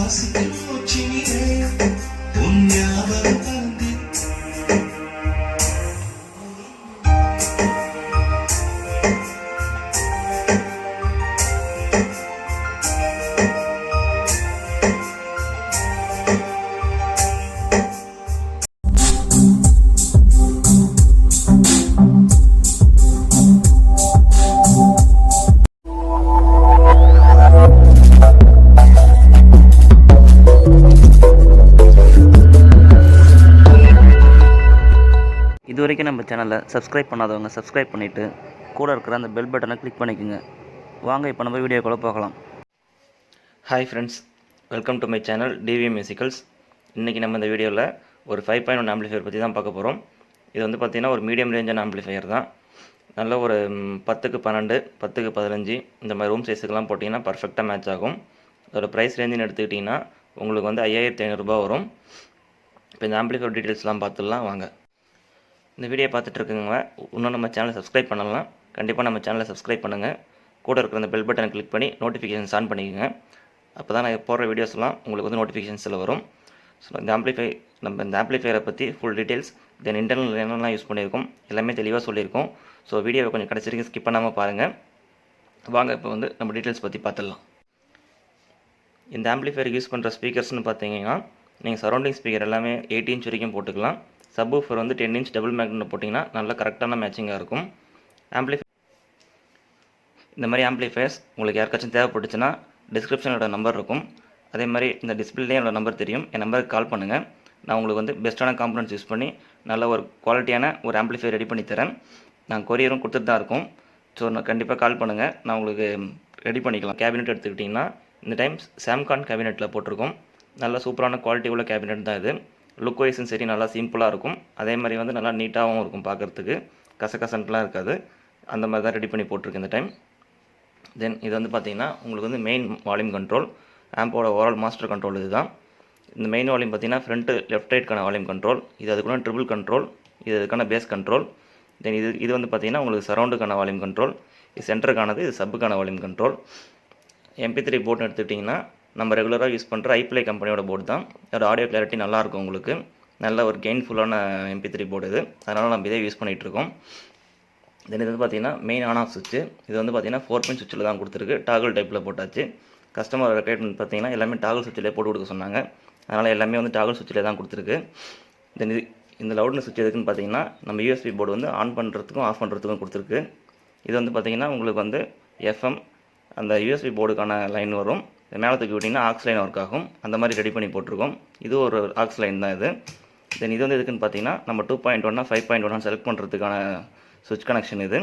இது வரைக்கும் நம்ம சேனலை சப்ஸ்கிரைப் பண்ணாதவங்க சப்ஸ்கிரைப் பண்ணிவிட்டு கூட இருக்கிற அந்த பெல் பட்டனை கிளிக் பண்ணிக்கோங்க. வாங்க இப்போ நம்ம வீடியோக்குள்ளே பார்க்கலாம். Hi friends, welcome to my channel TV musicals. இன்றைக்கி நம்ம இந்த வீடியோவில் ஒரு 5.1 ஆம்பிளிஃபையர் பற்றி தான் பார்க்க போகிறோம். இது வந்து பார்த்திங்கன்னா ஒரு மீடியம் ரேஞ்சான ஆம்பிளிஃபையர் தான். நல்ல ஒரு 10க்கு 12, 10க்கு 15 இந்த மாதிரி ரூம் சைஸுக்கெல்லாம் போட்டிங்கன்னா பர்ஃபெக்டாக மேட்ச் ஆகும். அதோட ப்ரைஸ் ரேஞ்சுன்னு எடுத்துக்கிட்டிங்கன்னா உங்களுக்கு வந்து 5500 வரும். இப்போ இந்த ஆம்பிளிஃபையர் டீட்டெயில்ஸ்லாம் பார்த்துடலாம் வாங்க. இந்த வீடியோ பார்த்துட்ருக்குங்க, இன்னும் நம்ம சேனலை சப்ஸ்கிரைப் பண்ணலாம். கண்டிப்பாக நம்ம சேனலை சப்ஸ்கிரைப் பண்ணுங்கள். கூட இருக்கிற அந்த பெல் பட்டனை கிளிக் பண்ணி நோட்டிஃபிகேஷன்ஸ் ஆன் பண்ணிக்கோங்க. அப்போ தான் நான் போடுற வீடியோஸ்லாம் உங்களுக்கு வந்து நோட்டிஃபிகேஷன்ஸில் வரும். ஸோ இந்த ஆம்பிளிஃபையரை பற்றி ஃபுல் டீட்டெயில்ஸ், தென் இன்டர்னல் என்னெல்லாம் யூஸ் பண்ணியிருக்கோம் எல்லாமே தெளிவாக சொல்லியிருக்கோம். ஸோ வீடியோவை கொஞ்சம் கடைசி வரைக்கும் ஸ்கிப் பண்ணாமல் பாருங்கள். வாங்க இப்போ வந்து நம்ம டீட்டெயில்ஸ் பற்றி பார்த்துடலாம். இந்த ஆம்பிளிஃபையருக்கு யூஸ் பண்ணுற ஸ்பீக்கர்ஸ்னு பார்த்தீங்கன்னா நீங்கள் சரௌண்டிங் ஸ்பீக்கர் எல்லாமே 8 இன்ச் வரைக்கும் போட்டுக்கலாம். சப்வூஃபர் வந்து 10 இன்ச் டபுள் மேக்னெட் போட்டிங்கன்னா நல்லா கரெக்டான மேட்சிங்காக இருக்கும். இந்த மாதிரி ஆம்பிளிஃபையர்ஸ் உங்களுக்கு யாருக்காச்சும் தேவைப்பட்டுச்சுன்னா டிஸ்கிரிப்ஷனோட நம்பர் இருக்கும். அதே மாதிரி இந்த டிஸ்பிளேலேயே என்னோட நம்பர் தெரியும். என் நம்பருக்கு கால் பண்ணுங்கள். நான் உங்களுக்கு வந்து பெஸ்ட்டான காம்பனன்ட்ஸ் யூஸ் பண்ணி நல்ல ஒரு குவாலிட்டியான ஒரு ஆம்பிளிஃபையர் ரெடி பண்ணி தரேன். நான் கொரியரும் கொடுத்துட்டு தான் இருக்கோம். ஸோ நான் கண்டிப்பாக கால் பண்ணுங்கள், நான் உங்களுக்கு ரெடி பண்ணிக்கலாம். கேபினெட் எடுத்துக்கிட்டிங்கன்னா இந்த டைம் சாம்கான் கேபினெட்டில் போட்டிருக்கோம். நல்ல சூப்பரான குவாலிட்டி உள்ள கேபினெட் தான் இது. லுக் வைஸும் சரி நல்லா சிம்பிளாக இருக்கும். அதே மாதிரி வந்து நல்லா நீட்டாகவும் இருக்கும், பார்க்குறதுக்கு கசகசன்ட்லாம் இருக்காது. அந்த மாதிரி தான் ரெடி பண்ணி போட்டிருக்கு இந்த டைம். தென் இது வந்து பார்த்திங்கன்னா உங்களுக்கு வந்து மெயின் வால்யூம் கண்ட்ரோல், ஆம்போட ஓவரால் மாஸ்டர் கண்ட்ரோல் இது தான். இந்த மெயின் வால்யூம் பார்த்திங்கன்னா ஃப்ரண்ட்டு லெஃப்ட் ரைட்க்கான வால்யூம் கண்ட்ரோல், இது அதுக்குள்ள ட்ரிபிள் கண்ட்ரோல், இது அதுக்கான பேஸ் கண்ட்ரோல். தென் இது வந்து பார்த்திங்கன்னா உங்களுக்கு சரௌண்டுக்கான வால்யூம் கண்ட்ரோல், இது சென்டருக்கானது, இது சப்புக்கான வால்யூம் கண்ட்ரோல். MP3 போர்டுன்னு எடுத்துக்கிட்டிங்கன்னா நம்ம ரெகுலராக யூஸ் பண்ணுற ஐப்ளே கம்பெனியோட போர்டு தான். அதோட ஆடியோ கிளாரிட்டி நல்லாயிருக்கும், உங்களுக்கு நல்ல ஒரு கெயின்ஃபுல்லான MP3 போர்டு இது. அதனால் நம்ம இதே யூஸ் பண்ணிகிட்ருக்கோம். தென் இது வந்து பார்த்திங்கன்னா மெயின் ஆன் ஆஃப் சுவிட்சு. இது வந்து பார்த்திங்கன்னா 4 பின் சுவிட்சில் தான் கொடுத்துருக்கு. டாகல் டைப்பில் போட்டாச்சு. கஸ்டமர் ரெக்யர்மெண்ட் பார்த்திங்கன்னா எல்லாமே டாகல் சுவிட்சிலே போட்டு கொடுக்க சொன்னாங்க. அதனால் எல்லாமே வந்து டாகல் சுவிட்சிலே தான் கொடுத்துருக்கு. தென் இந்த லவுட்னஸ் சுவிட்ச் எதுக்குன்னு பார்த்திங்கன்னா நம்ம USB போர்டு வந்து ஆன் பண்ணுறதுக்கும் ஆஃப் பண்ணுறதுக்கும் கொடுத்துருக்கு. இது வந்து பார்த்திங்கன்னா உங்களுக்கு வந்து FM அந்த USB போர்டுக்கான லைன் வரும். மேலே தூக்கி விட்டிங்கன்னா ஆக்ஸ் லைன் ஒர்க் ஆகும். அந்த மாதிரி ரெடி பண்ணி போட்டிருக்கோம். இது ஒரு ஆக்ஸ் லைன் தான் இது. தென் இது வந்து எதுக்குன்னு பார்த்தீங்கன்னா நம்ம 2.1 5.1 செலக்ட் பண்ணுறதுக்கான சுவிட்ச் கனெக்ஷன் இது.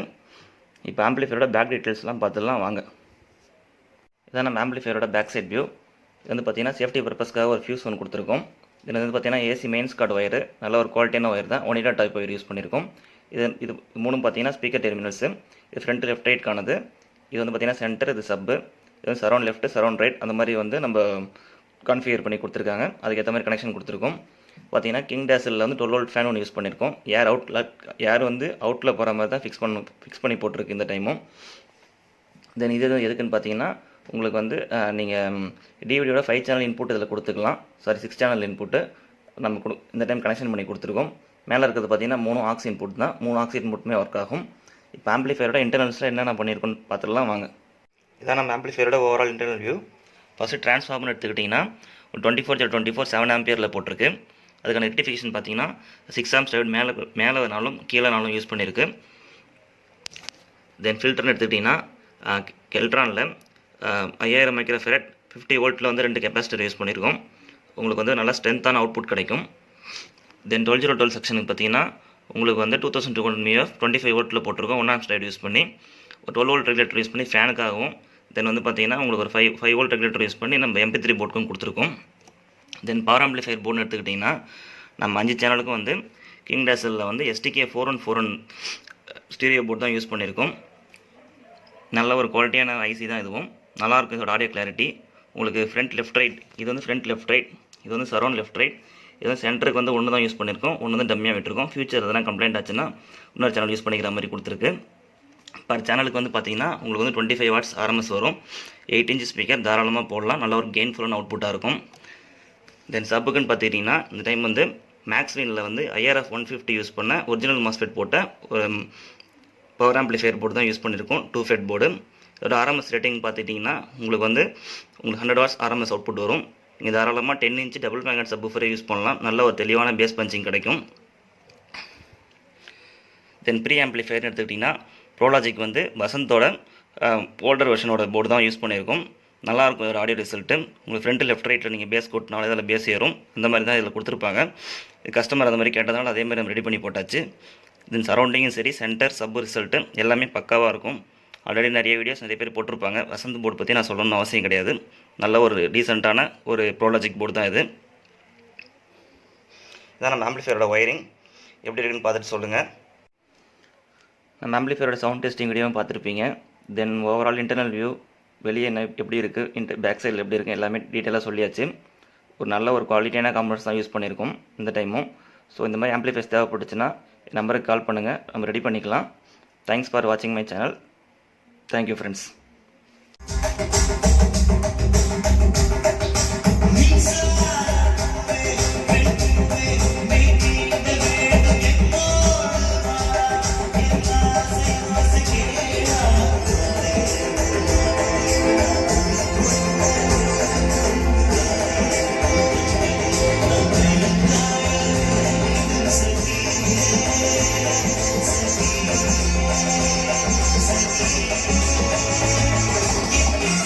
இப்போ ஆம்பிளிஃபையரோட பேக் டீட்டெயில்ஸ்லாம் பார்த்துடலாம் வாங்க. இதான் நம்ம ஆம்பிளிஃபையரோட பேக் சைட் வியூ. இது வந்து பார்த்தீங்கன்னா சேஃப்டி பர்பஸ்க்காக ஒரு ஃபியூஸ் ஒன்று கொடுத்துருக்கோம். இது வந்து பார்த்தீங்கன்னா AC மெயின்ஸ் கார்டு ஒயரு, நல்ல ஒரு குவாலிட்டியான ஒயர் தான். ஒனிடா டைப் ஒயர் யூஸ் பண்ணியிருக்கோம். இது மூணும் பார்த்தீங்கன்னா ஸ்பீக்கர் டெர்மினல்ஸு. இது ஃப்ரண்ட் லெஃப்ட் ரைட்கானது. இது வந்து பார்த்தீங்கன்னா சென்டர், இது சப்பு, இது வந்து சரௌண்ட் லெஃப்ட் சரௌண்ட் ரைட் அந்த மாதிரி வந்து நம்ம கான்ஃபிகர் பண்ணி கொடுத்துருக்காங்க. அதுக்கேற்ற மாதிரி கனெக்ஷன் கொடுத்துருக்கோம். பார்த்தீங்கன்னா கிங் டேசலில் வந்து 12 வோல்ட் ஃபேன் ஒன்று யூஸ் பண்ணியிருக்கோம். ஏர் வந்து அவுட்டில் போகிற மாதிரி தான் ஃபிக்ஸ் பண்ணி போட்டிருக்கு இந்த டைமும். தென் இது எதுக்குன்னு பார்த்தீங்கன்னா உங்களுக்கு வந்து நீங்கள் டிவிடியோட 5 சேனல் இன்புட் இதில் கொடுத்துக்கலாம். 6 சேனல் இன்புட்டு நம்ம இந்த டைம் கனெக்ஷன் பண்ணி கொடுத்துருக்கோம். மேலே இருக்கிறது பார்த்தீங்கன்னா 3 ஆக்ஸ் இன்புட் தான். 3 ஆக்ஸ் இன்புட்டுமே ஒர்க் ஆகும். இப்போ ஆம்பிளிஃபையரோட இன்டர்னல்ஸில் என்னென்ன பண்ணியிருக்கோன்னு பார்த்துடலாம் வாங்க. இதான் நம்ம ஆம்பிளிஃபையரோட overall internal view. First transformer எடுத்துக்கிட்டிங்கன்னா 24/24 7 ஆம்பியரில் போட்டிருக்கு. அதுக்கான ரெக்டிஃபிகேஷன் பார்த்தீங்கன்னா 6 ஆம்ஸ் டையோடு மேலேனாலும் கீழேனாலும் யூஸ் பண்ணியிருக்கு. தென் ஃபில்டர்னு எடுத்துக்கிட்டிங்கன்னா கெல்ட்ரானில் 5000 மைக்ரோஃபெரட் 50 வோல்ட்டில் வந்து 2 கெப்பாசிட்டர் யூஸ் பண்ணியிருக்கோம். உங்களுக்கு வந்து நல்லா ஸ்ட்ரென்த்தான அவுட்புட் கிடைக்கும். தென் 12/12 செக்ஷனுக்கு பார்த்தீங்கன்னா உங்களுக்கு வந்து 2200 mAh 25 வோல்ட்டில் போட்டிருக்கோம். 1 ஆம்ஸ் டையோடு யூஸ் பண்ணி ஒரு 12 வோல்ட் ரெகுலேட்டர் யூஸ் பண்ணி ஃபேனுக்காகவும், தென் வந்து பார்த்தீங்கன்னா உங்களுக்கு ஒரு 5 வோல்ட் ரெகுலேட்டர் யூஸ் பண்ணி நம்ம MP3 போர்டுக்கும் கொடுத்துருக்கோம். தென் பவர் ஆம்பிளிஃபையர் போர்டுன்னு எடுத்துக்கிட்டிங்கன்னா நம்ம 5 சேனலுக்கும் வந்து கிங் டேசலில் வந்து STK4141 ஸ்டீரியோ போர்டு தான் யூஸ் பண்ணியிருக்கோம். நல்ல ஒரு குவாலிட்டியான ஐசி தான் இதுவும். நல்லாயிருக்கும் இதோட ஆடியோ கிளாரிட்டி. உங்களுக்கு ஃப்ரண்ட் லெஃப்ட் ரைட், இது வந்து ஃப்ரண்ட் லெஃப்ட் ரைட், இது வந்து சரௌண்ட் லெஃப்ட் ரைட், இது வந்து சென்டருக்கு வந்து ஒன்று தான் யூஸ் பண்ணியிருக்கோம். ஒன்று வந்து டம்மியாக விட்டுருக்கோம். ஃபியூச்சர் எதனா கம்ப்ளைண்ட் ஆச்சுன்னா இன்னொரு சேனல் யூஸ் பண்ணிக்கிற மாதிரி கொடுத்துருக்கு. பர் சேனலுக்கு வந்து பார்த்தீங்கன்னா உங்களுக்கு வந்து 25 வாட்ஸ் ஆர்எம்எஸ் வரும். 8 இன்ச் ஸ்பீக்கர் தாராளமாக போடலாம். நல்ல ஒரு கெயின்ஃபுல்லான அவுட்புட்டாக இருக்கும். தென் சப்புக்குன்னு பார்த்துக்கிட்டிங்கன்னா இந்த டைம் வந்து மேக்ஸ்வினில் வந்து IRF 150 யூஸ் பண்ண ஒரிஜினல் மாஸ்ஃபெட் போட்ட ஒரு பவர் ஆம்ப்ளிஃபையர் போர்டு தான் யூஸ் பண்ணியிருக்கோம். 2 ஃபெட் போர்டு. இதோட ஆர்எம்எஸ் ரேட்டிங் பார்த்துட்டிங்கன்னா உங்களுக்கு 100 வாட்ஸ் ஆர்எம்எஸ் அவுட்புட் வரும். நீங்கள் தாராளமாக 10 இன்ச் டபுள் மேக்னட் சப்வூஃபரை யூஸ் பண்ணலாம். நல்ல ஒரு தெளிவான பேஸ் பஞ்சிங் கிடைக்கும். தென் ப்ரீ ஆம்ப்ளிஃபையர்னு எடுத்துக்கிட்டிங்கன்னா ப்ரோலாஜிக் வந்து வசந்தோட ஓல்டர் வெர்ஷனோட போர்டு தான் யூஸ் பண்ணியிருக்கோம். நல்லாயிருக்கும் ஒரு ஆடியோ ரிசல்ட்டு. உங்களுக்கு ஃப்ரண்ட்டு லெஃப்ட் ரைட்டில் நீங்கள் பேஸ் கூட்டினாலே இதில் பேஸ் ஏறும். இந்த மாதிரி தான் இதில் கொடுத்துருப்பாங்க. கஸ்டமர் அந்த மாதிரி கேட்டதுனால அதே மாதிரி நம்ம ரெடி பண்ணி போட்டாச்சு. தென் சரௌண்டிங்கும் சரி, சென்டர் சப் ரிசல்ட்டு எல்லாமே பக்காவாக இருக்கும். ஆல்ரெடி நிறைய வீடியோஸ் நிறைய பேர் போட்டிருப்பாங்க. வசந்த் போர்டு பற்றி நான் சொல்லணும்னு அவசியம் கிடையாது. நல்ல ஒரு டீசெண்டான ஒரு ப்ரோலாஜிக் போர்டு தான் இது. இதான் நம்ம ஆம்ப்ளிஃபையரோட ஒயரிங் எப்படி இருக்குன்னு பார்த்துட்டு சொல்லுங்கள். நம்ம ஆம்ப்ளிஃபையரோட சவுண்ட் டெஸ்டிங் வீடியோவும் பார்த்துருப்பீங்க. தென் ஓவரால் இன்டர்னல் வியூ வெளியே என்ன எப்படி இருக்குது, பேக் சைடில் எப்படி இருக்குது எல்லாமே டீட்டெயிலாக சொல்லியாச்சு. ஒரு நல்ல ஒரு குவாலிட்டியான காம்பனன்ட்ஸ் தான் யூஸ் பண்ணியிருக்கோம் இந்த டைமும். ஸோ இந்த மாதிரி ஆம்ப்ளிஃபையர்ஸ் தேவைப்பட்டுச்சுன்னா நம்பருக்கு கால் பண்ணுங்கள், நம்ம ரெடி பண்ணிக்கலாம். தேங்க்ஸ் ஃபார் வாட்சிங் மை சேனல். Thank you friends.